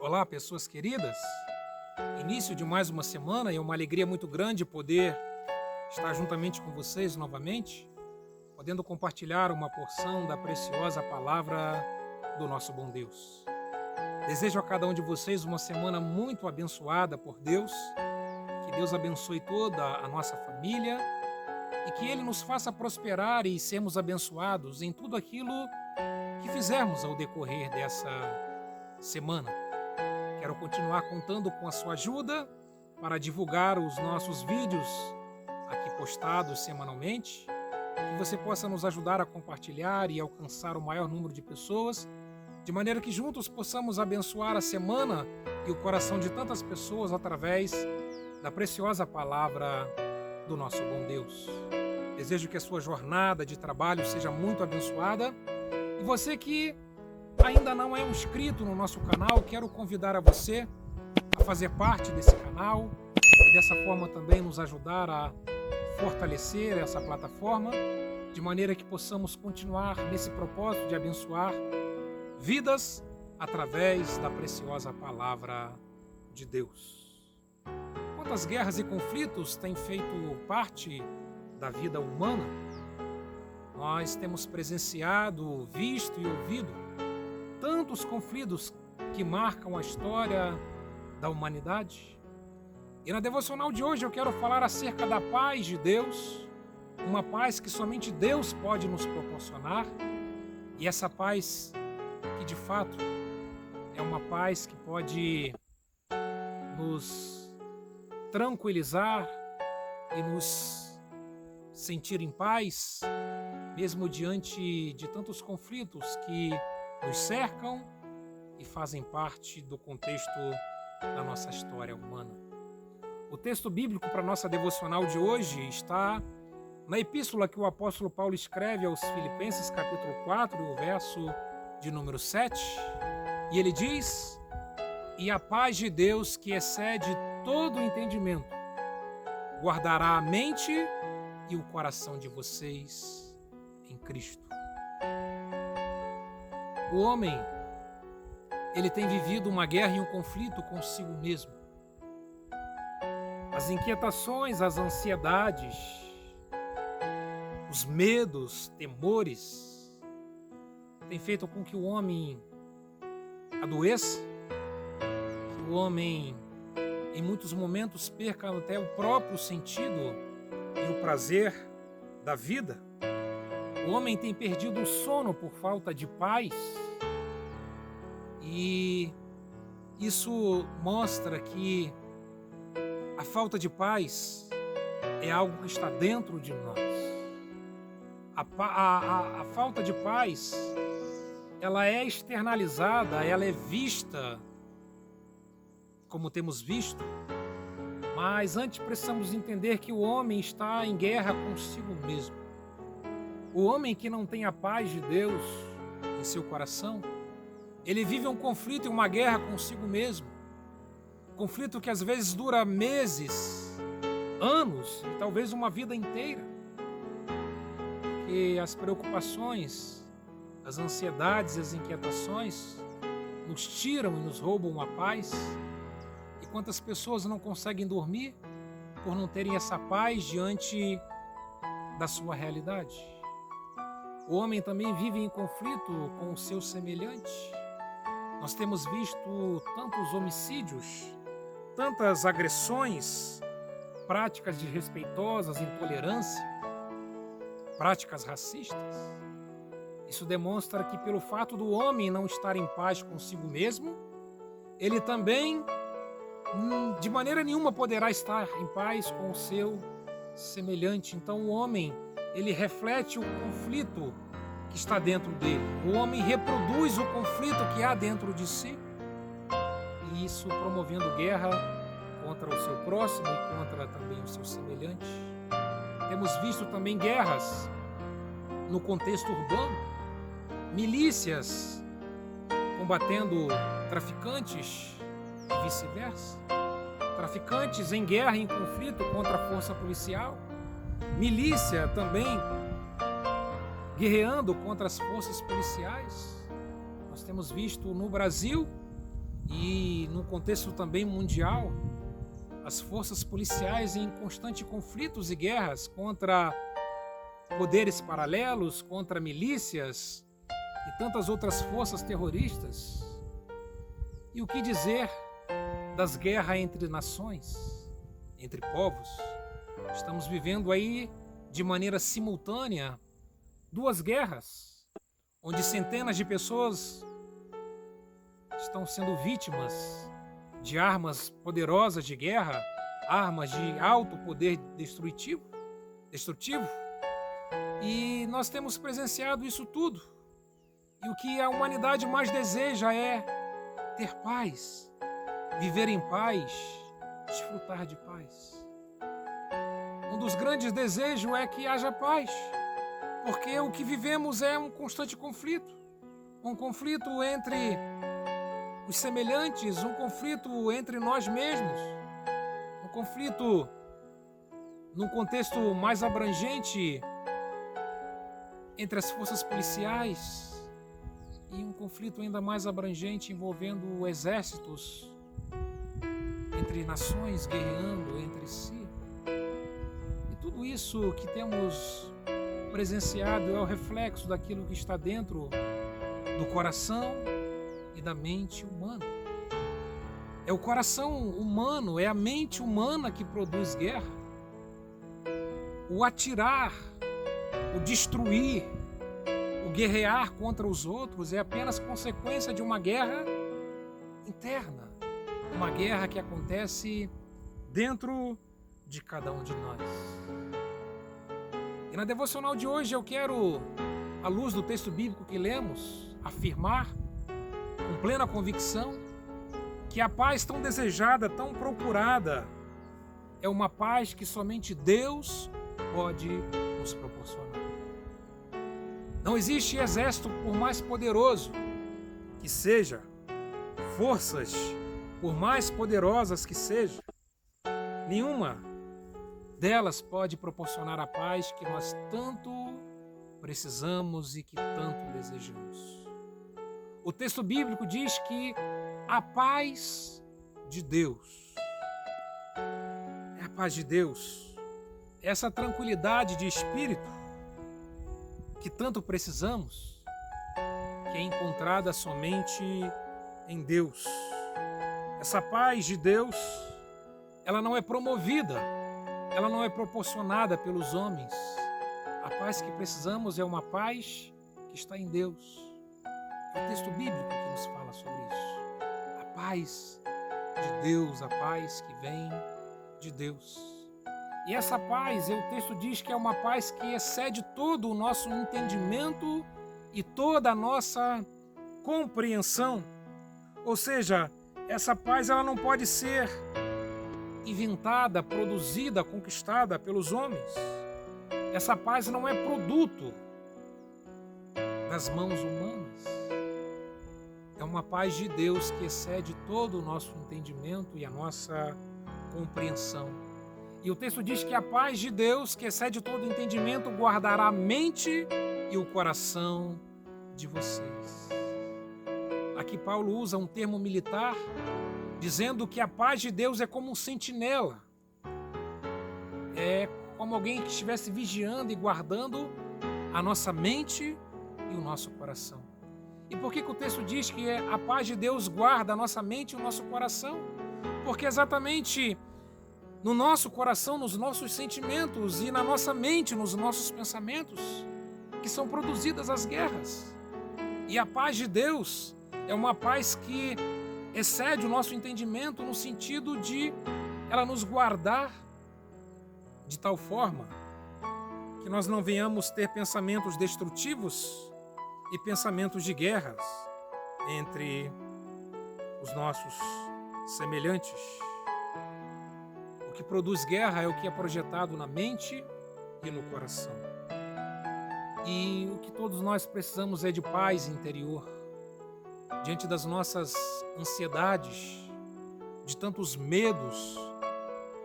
Olá, pessoas queridas. Início de mais uma semana e é uma alegria muito grande poder estar juntamente com vocês novamente, podendo compartilhar uma porção da preciosa palavra do nosso bom Deus. Desejo a cada um de vocês uma semana muito abençoada por Deus, que Deus abençoe toda a nossa família e que Ele nos faça prosperar e sermos abençoados em tudo aquilo que fizermos ao decorrer dessa semana. Quero continuar contando com a sua ajuda para divulgar os nossos vídeos aqui postados semanalmente, que você possa nos ajudar a compartilhar e alcançar o maior número de pessoas, de maneira que juntos possamos abençoar a semana e o coração de tantas pessoas através da preciosa palavra do nosso bom Deus. Desejo que a sua jornada de trabalho seja muito abençoada e você que ainda não é um inscrito no nosso canal, quero convidar a você a fazer parte desse canal e dessa forma também nos ajudar a fortalecer essa plataforma, de maneira que possamos continuar nesse propósito de abençoar vidas através da preciosa palavra de Deus. Quantas guerras e conflitos têm feito parte da vida humana? Nós temos presenciado, visto e ouvido tantos conflitos que marcam a história da humanidade. E na devocional de hoje eu quero falar acerca da paz de Deus, uma paz que somente Deus pode nos proporcionar, e essa paz que de fato é uma paz que pode nos tranquilizar e nos sentir em paz, mesmo diante de tantos conflitos que nos cercam e fazem parte do contexto da nossa história humana. O texto bíblico para a nossa devocional de hoje está na epístola que o apóstolo Paulo escreve aos Filipenses, capítulo 4, o verso de número 7, e ele diz: "E a paz de Deus, que excede todo o entendimento, guardará a mente e o coração de vocês em Cristo." O homem, ele tem vivido uma guerra e um conflito consigo mesmo. As inquietações, as ansiedades, os medos, temores, têm feito com que o homem adoeça, que o homem, em muitos momentos, perca até o próprio sentido e o prazer da vida. O homem tem perdido o sono por falta de paz, e isso mostra que a falta de paz é algo que está dentro de nós. A falta de paz, ela é externalizada, ela é vista, como temos visto, mas antes precisamos entender que o homem está em guerra consigo mesmo. O homem que não tem a paz de Deus em seu coração, ele vive um conflito e uma guerra consigo mesmo. Conflito que às vezes dura meses, anos e talvez uma vida inteira. Porque as preocupações, as ansiedades e as inquietações nos tiram e nos roubam a paz. E quantas pessoas não conseguem dormir por não terem essa paz diante da sua realidade? O homem também vive em conflito com o seu semelhante. Nós temos visto tantos homicídios, tantas agressões, práticas desrespeitosas, intolerância, práticas racistas. Isso demonstra que pelo fato do homem não estar em paz consigo mesmo, ele também, de maneira nenhuma, poderá estar em paz com o seu semelhante. Então o homem, ele reflete o conflito que está dentro dele. O homem reproduz o conflito que há dentro de si, e isso promovendo guerra contra o seu próximo e contra também o seu semelhante. Temos visto também guerras no contexto urbano, milícias combatendo traficantes e vice-versa, traficantes em guerra e em conflito contra a força policial, milícia também guerreando contra as forças policiais. Nós temos visto no Brasil E no contexto também mundial, as forças policiais em constante conflitos e guerras contra poderes paralelos, contra milícias e tantas outras forças terroristas. E o que dizer das guerras entre nações, entre povos? Estamos vivendo aí de maneira simultânea 2 guerras, onde centenas de pessoas estão sendo vítimas de armas poderosas de guerra, armas de alto poder destrutivo. E nós temos presenciado isso tudo. E o que a humanidade mais deseja é ter paz, viver em paz, desfrutar de paz. Um dos grandes desejos é que haja paz, porque o que vivemos é um constante conflito. Um conflito entre os semelhantes, um conflito entre nós mesmos, um conflito num contexto mais abrangente entre as forças policiais e um conflito ainda mais abrangente envolvendo exércitos, entre nações guerreando entre si. E tudo isso que temos presenciado é o reflexo daquilo que está dentro do coração e da mente humana. É o coração humano, é a mente humana que produz guerra. O atirar, o destruir, o guerrear contra os outros é apenas consequência de uma guerra interna, uma guerra que acontece dentro de cada um de nós. E na devocional de hoje eu quero, à luz do texto bíblico que lemos, afirmar com plena convicção que a paz tão desejada, tão procurada, é uma paz que somente Deus pode nos proporcionar. Não existe exército, por mais poderoso que seja, forças, por mais poderosas que sejam, nenhuma delas pode proporcionar a paz que nós tanto precisamos e que tanto desejamos. O texto bíblico diz que a paz de Deus, é a paz de Deus, essa tranquilidade de espírito que tanto precisamos, que é encontrada somente em Deus. Essa paz de Deus, ela não é promovida, ela não é proporcionada pelos homens. A paz que precisamos é uma paz que está em Deus. É o texto bíblico que nos fala sobre isso. A paz de Deus, a paz que vem de Deus. E essa paz, o texto diz que é uma paz que excede todo o nosso entendimento e toda a nossa compreensão. Ou seja, essa paz ela não pode ser inventada, produzida, conquistada pelos homens. Essa paz não é produto das mãos humanas. É uma paz de Deus que excede todo o nosso entendimento e a nossa compreensão. E o texto diz que a paz de Deus, que excede todo o entendimento, guardará a mente e o coração de vocês. Aqui Paulo usa um termo militar, dizendo que a paz de Deus é como um sentinela. É como alguém que estivesse vigiando e guardando a nossa mente e o nosso coração. E por que o texto diz que a paz de Deus guarda a nossa mente e o nosso coração? Porque exatamente no nosso coração, nos nossos sentimentos e na nossa mente, nos nossos pensamentos, que são produzidas as guerras. E a paz de Deus é uma paz que excede o nosso entendimento no sentido de ela nos guardar de tal forma que nós não venhamos ter pensamentos destrutivos e pensamentos de guerras entre os nossos semelhantes. O que produz guerra é o que é projetado na mente e no coração. E o que todos nós precisamos é de paz interior. Diante das nossas ansiedades, de tantos medos,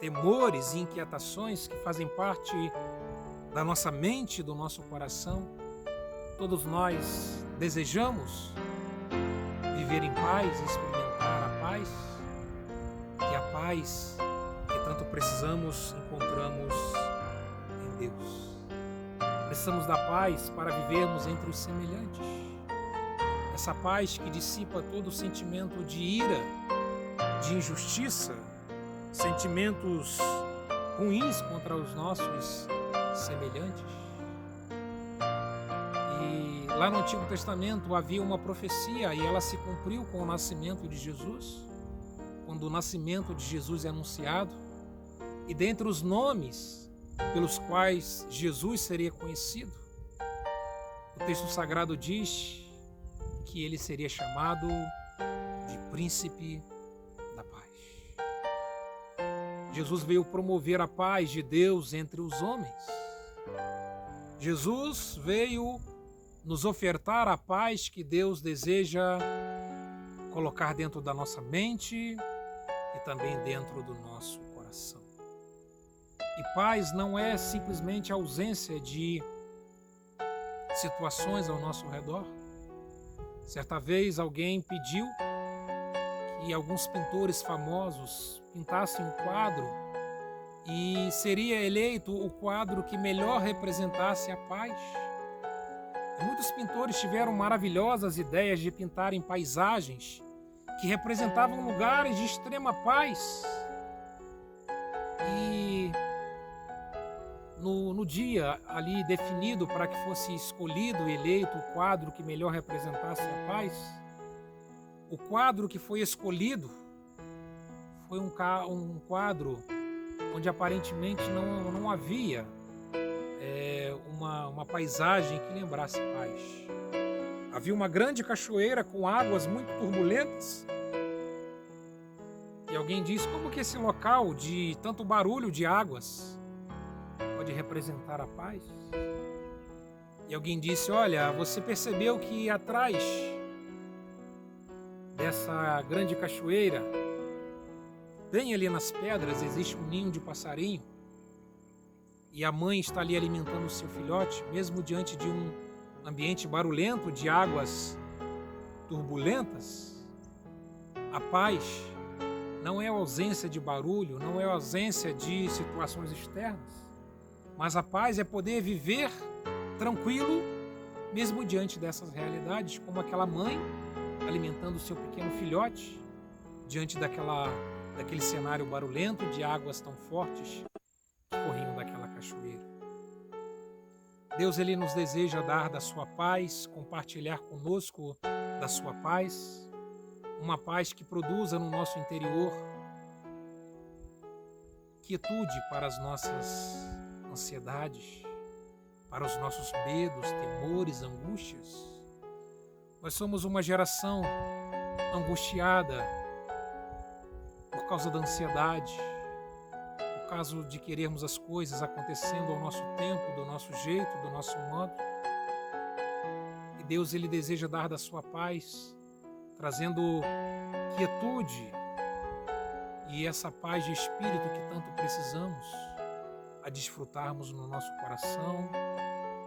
temores e inquietações que fazem parte da nossa mente e do nosso coração, todos nós desejamos viver em paz e experimentar a paz que tanto precisamos, encontramos em Deus. Precisamos da paz para vivermos entre os semelhantes. Essa paz que dissipa todo o sentimento de ira, de injustiça, sentimentos ruins contra os nossos semelhantes. E lá no Antigo Testamento havia uma profecia e ela se cumpriu com o nascimento de Jesus, quando o nascimento de Jesus é anunciado. E dentre os nomes pelos quais Jesus seria conhecido, o texto sagrado diz que ele seria chamado de Príncipe da Paz. Jesus veio promover a paz de Deus entre os homens. Jesus veio nos ofertar a paz que Deus deseja colocar dentro da nossa mente e também dentro do nosso coração. E paz não é simplesmente a ausência de situações ao nosso redor. Certa vez alguém pediu que alguns pintores famosos pintassem um quadro e seria eleito o quadro que melhor representasse a paz. E muitos pintores tiveram maravilhosas ideias de pintarem paisagens que representavam lugares de extrema paz. E no dia ali definido para que fosse escolhido e eleito o quadro que melhor representasse a paz, o quadro que foi escolhido foi um quadro onde aparentemente não havia uma paisagem que lembrasse paz. Havia uma grande cachoeira com águas muito turbulentas. E alguém disse: como que esse local de tanto barulho de águas pode representar a paz? E alguém disse: olha, você percebeu que atrás dessa grande cachoeira, bem ali nas pedras, existe um ninho de passarinho? E a mãe está ali alimentando o seu filhote, mesmo diante de um ambiente barulhento, de águas turbulentas. A paz não é a ausência de barulho, não é a ausência de situações externas, mas a paz é poder viver tranquilo, mesmo diante dessas realidades, como aquela mãe alimentando o seu pequeno filhote, diante daquele cenário barulhento de águas tão fortes que corriam daquela cachoeira. Deus, ele nos deseja dar da sua paz, compartilhar conosco da sua paz, uma paz que produza no nosso interior quietude para as nossas ansiedades, para os nossos medos, temores, angústias. Nós somos uma geração angustiada por causa da ansiedade, por causa de querermos as coisas acontecendo ao nosso tempo, do nosso jeito, do nosso modo. E Deus, ele deseja dar da sua paz, trazendo quietude e essa paz de espírito que tanto precisamos a desfrutarmos no nosso coração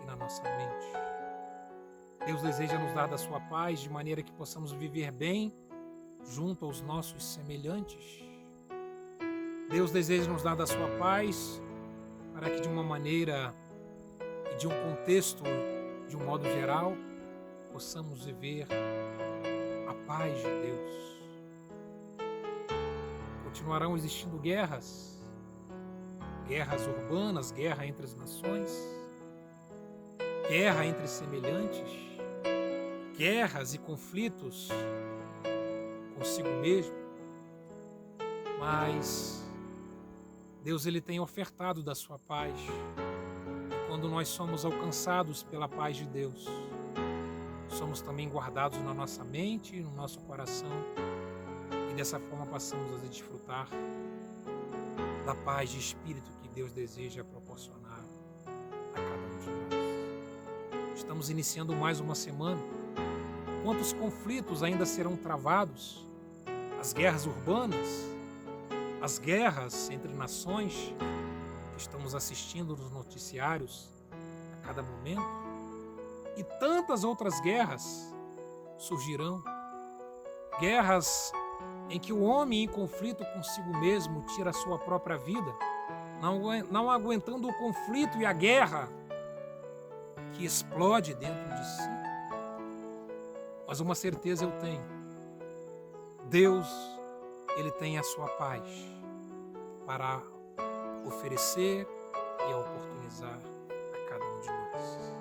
e na nossa mente. Deus deseja nos dar da sua paz de maneira que possamos viver bem junto aos nossos semelhantes. Deus deseja nos dar da sua paz para que de uma maneira e de um contexto, de um modo geral, possamos viver a paz de Deus. Continuarão existindo guerras urbanas, guerra entre as nações, guerra entre semelhantes, guerras e conflitos consigo mesmo, mas Deus, ele tem ofertado da sua paz. E quando nós somos alcançados pela paz de Deus, somos também guardados na nossa mente e no nosso coração, e dessa forma passamos a desfrutar da paz de espírito que Deus deseja proporcionar a cada um de nós. Estamos iniciando mais uma semana. Quantos conflitos ainda serão travados? As guerras urbanas, as guerras entre nações que estamos assistindo nos noticiários a cada momento, e tantas outras guerras surgirão. Guerras em que o homem em conflito consigo mesmo tira a sua própria vida, não aguentando o conflito e a guerra que explode dentro de si. Mas uma certeza eu tenho: Deus, Ele tem a sua paz para oferecer e a oportunizar a cada um de nós.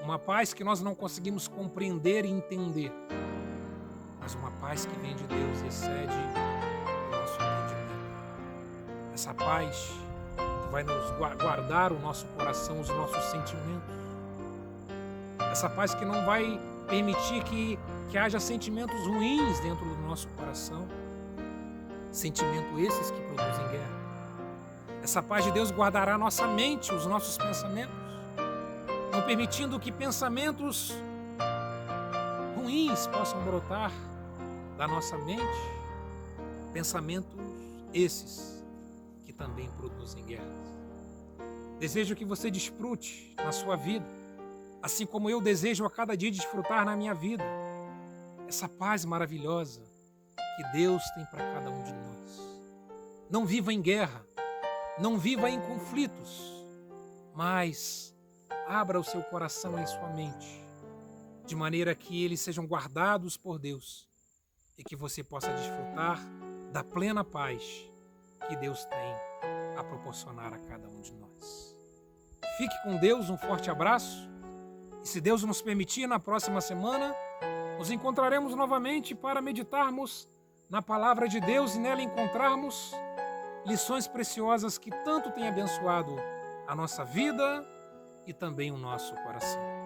Uma paz que nós não conseguimos compreender e entender, mas uma paz que vem de Deus e excede o nosso entendimento. Essa paz que vai nos guardar o nosso coração, os nossos sentimentos. Essa paz que não vai permitir que haja sentimentos ruins dentro do nosso coração. Sentimentos esses que produzem guerra. Essa paz de Deus guardará a nossa mente, os nossos pensamentos, não permitindo que pensamentos ruins possam brotar da nossa mente. Pensamentos esses que também produzem guerras. Desejo que você desfrute na sua vida, assim como eu desejo a cada dia desfrutar na minha vida, essa paz maravilhosa que Deus tem para cada um de nós. Não viva em guerra, não viva em conflitos, mas abra o seu coração e sua mente, de maneira que eles sejam guardados por Deus e que você possa desfrutar da plena paz que Deus tem a proporcionar a cada um de nós. Fique com Deus, um forte abraço. E se Deus nos permitir, na próxima semana, nos encontraremos novamente para meditarmos na palavra de Deus e nela encontrarmos lições preciosas que tanto têm abençoado a nossa vida e também o nosso coração.